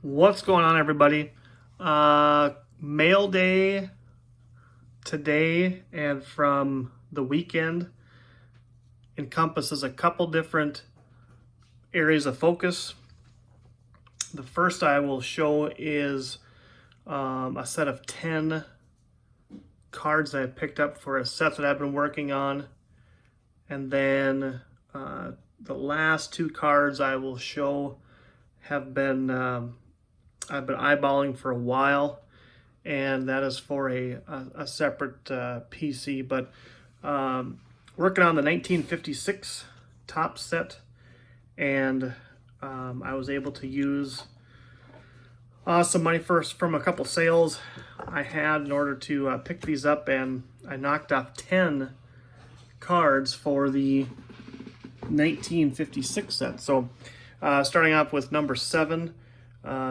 What's going on, everybody? Mail day today and from the weekend encompasses a couple different areas of focus. The first I will show is a set of 10 cards that I picked up for a set that I've been working on. And then the last two cards I will show have been I've been eyeballing for a while, and that is for a separate PC. But working on the 1956 top set, and I was able to use some money from a couple sales I had in order to pick these up, and I knocked off 10 cards for the 1956 set. So starting off with number 7,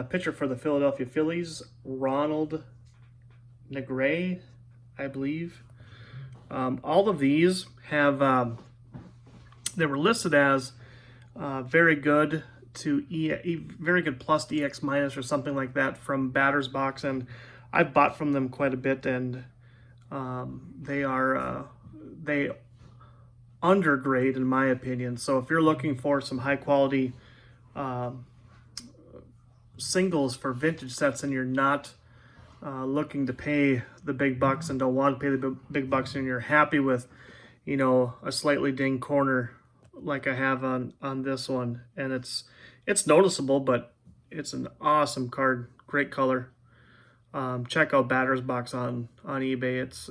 pitcher for the Philadelphia Phillies, Ronald Negray, I believe. All of these have they were listed as very good to very good plus EX minus or something like that from Batter's Box, and I've bought from them quite a bit, and they undergrade in my opinion. So if you're looking for some high quality singles for vintage sets, and you're not looking to pay the big bucks and don't want to pay the big bucks, and you're happy with, a slightly dinged corner like I have on this one, and it's noticeable, but it's an awesome card, great color. Check out Batter's Box on eBay. It's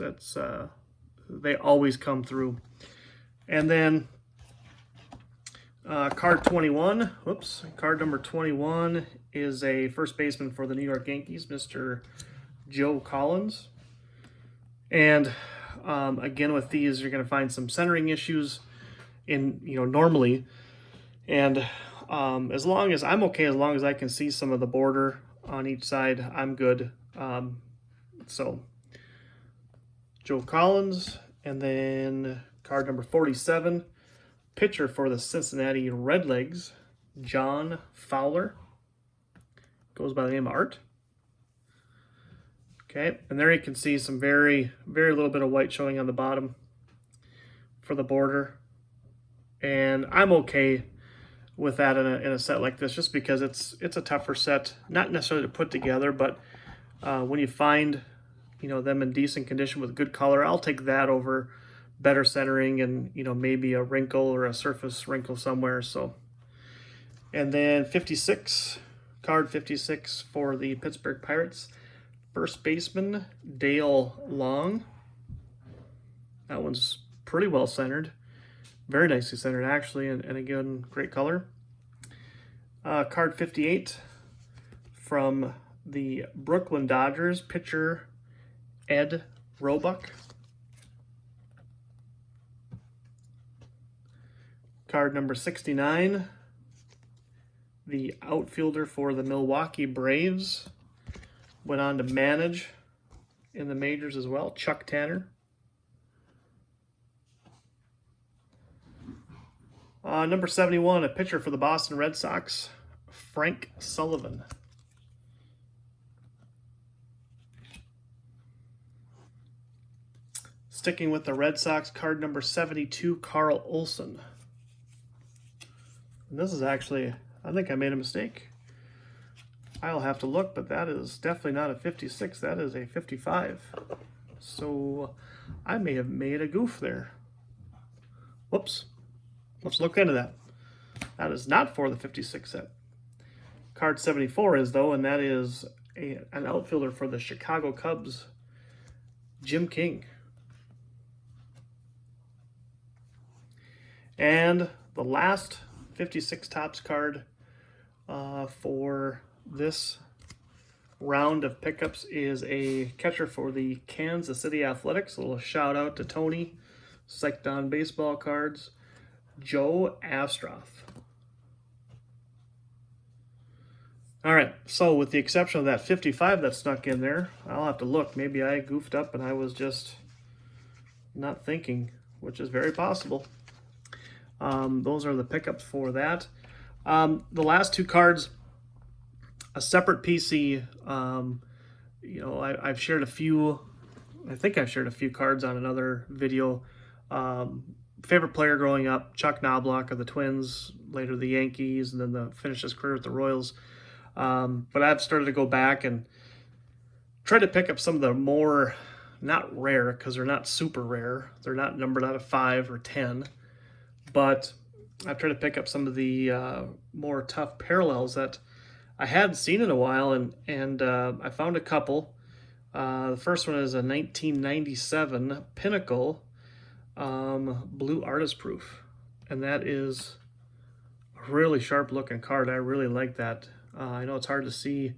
they always come through. And then card number 21 is a first baseman for the New York Yankees, Mr. Joe Collins. And again, with these, you're going to find some centering issues in, normally. And as long as I'm okay, as long as I can see some of the border on each side, I'm good. So Joe Collins. And then card number 47, pitcher for the Cincinnati Redlegs, John Fowler. Goes by the name of Art. Okay, and there you can see some very, very little bit of white showing on the bottom for the border. And I'm okay with that in a set like this, just because it's a tougher set, not necessarily to put together, but when you find them in decent condition with good color, I'll take that over better centering and maybe a wrinkle or a surface wrinkle somewhere. So, and then 56, card 56 for the Pittsburgh Pirates, first baseman Dale Long. That one's pretty well centered, very nicely centered actually, and again, great color. Card 58 from the Brooklyn Dodgers, pitcher Ed Roebuck. Card number 69, the outfielder for the Milwaukee Braves, went on to manage in the majors as well, Chuck Tanner. Number 71, a pitcher for the Boston Red Sox, Frank Sullivan. Sticking with the Red Sox, card number 72, Carl Olson. And this is actually, I think I made a mistake. I'll have to look, but that is definitely not a 56. That is a 55. So I may have made a goof there. Whoops. Let's look into that. That is not for the 56 set. Card 74 is, though, and that is an outfielder for the Chicago Cubs, Jim King. And the last 56 Topps card for this round of pickups is a catcher for the Kansas City Athletics. A little shout out to Tony, Psyched On Baseball Cards, Joe Astroth. All right, so with the exception of that 55 that snuck in there, I'll have to look. Maybe I goofed up and I was just not thinking, which is very possible. Those are the pickups for that. The last two cards a separate PC. You know, I've shared a few, I think I've shared a few cards on another video. Favorite player growing up, Chuck Knoblauch of the Twins, later the Yankees, and then finished his career at the Royals. But I've started to go back and try to pick up some of the more, not rare, because they're not super rare. They're not numbered out of 5 or 10. But I've tried to pick up some of the more tough parallels that I hadn't seen in a while, and I found a couple. The first one is a 1997 Pinnacle blue artist proof, and that is a really sharp looking card. I really like that. I know it's hard to see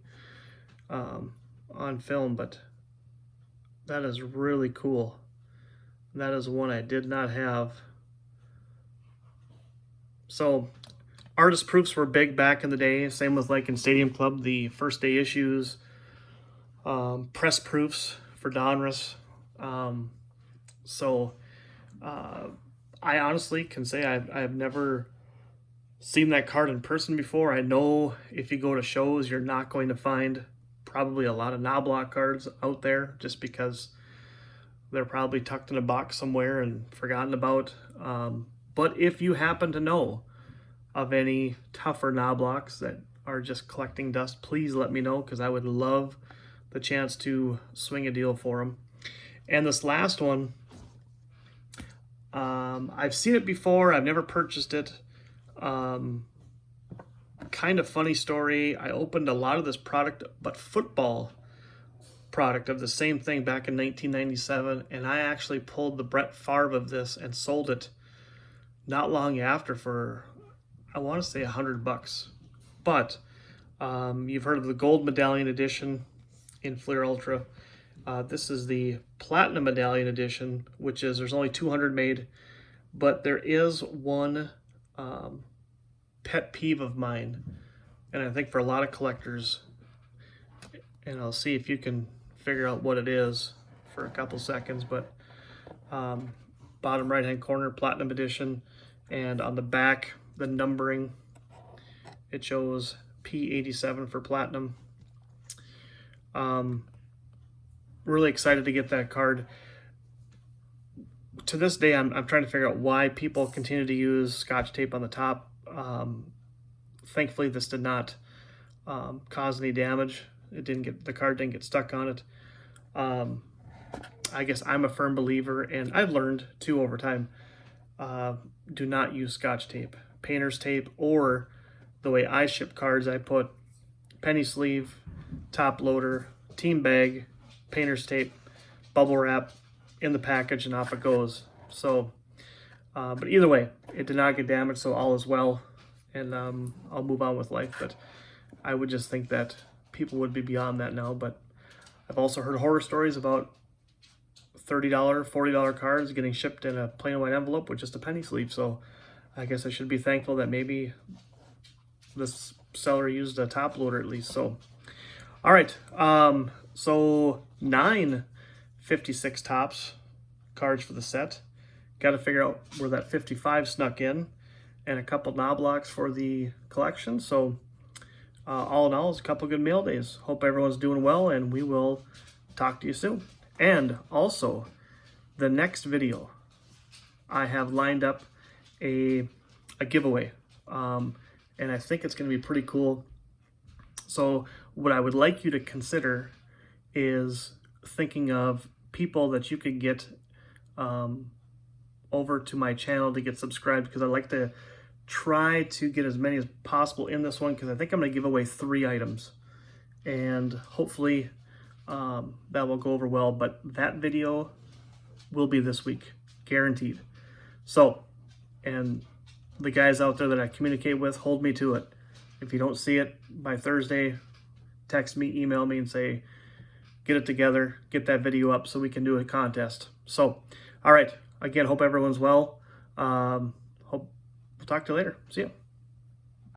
on film, but that is really cool. That is one I did not have. So artist proofs were big back in the day. Same with like in Stadium Club, the first day issues, press proofs for Donruss. I honestly can say I've never seen that card in person before. I know if you go to shows, you're not going to find probably a lot of Knoblauch cards out there, just because they're probably tucked in a box somewhere and forgotten about. But if you happen to know of any tougher Knoblauchs that are just collecting dust, please let me know, because I would love the chance to swing a deal for them. And this last one, I've seen it before. I've never purchased it. Kind of funny story. I opened a lot of this product, but football product of the same thing back in 1997, and I actually pulled the Brett Favre of this and sold it not long after for, I want to say, $100. But you've heard of the gold medallion edition in Fleer Ultra. This is the platinum medallion edition, which is, there's only 200 made, but there is one pet peeve of mine, and I think for a lot of collectors, and I'll see if you can figure out what it is for a couple seconds, but bottom right hand corner, platinum edition, and on the back, the numbering, it shows P87 for platinum. Really excited to get that card. To this day, I'm trying to figure out why people continue to use Scotch tape on the top. Thankfully, this did not cause any damage. The card didn't get stuck on it. I guess I'm a firm believer, and I've learned too over time, do not use Scotch tape. Painter's tape, or the way I ship cards, I put penny sleeve, top loader, team bag, painter's tape, bubble wrap in the package, and off it goes. So, but either way, it did not get damaged, so all is well, and I'll move on with life. But I would just think that people would be beyond that now. But I've also heard horror stories about $30, $40 cards getting shipped in a plain white envelope with just a penny sleeve. So I guess I should be thankful that maybe this seller used a top loader at least. So, all right. So 9 56 tops cards for the set. Got to figure out where that 55 snuck in, and a couple Knoblauchs for the collection. So all in all, it's a couple good mail days. Hope everyone's doing well, and we will talk to you soon. And also, the next video, I have lined up a giveaway, and I think it's going to be pretty cool. So what I would like you to consider is thinking of people that you could get over to my channel to get subscribed, because I like to try to get as many as possible in this one, because I think I'm going to give away 3 items, and hopefully that will go over well. But that video will be this week, guaranteed. So, and the guys out there that I communicate with, hold me to it. If you don't see it by Thursday, text me, email me, and say, get it together, get that video up so we can do a contest. So, all right. Again, hope everyone's well. Hope we'll talk to you later. See ya.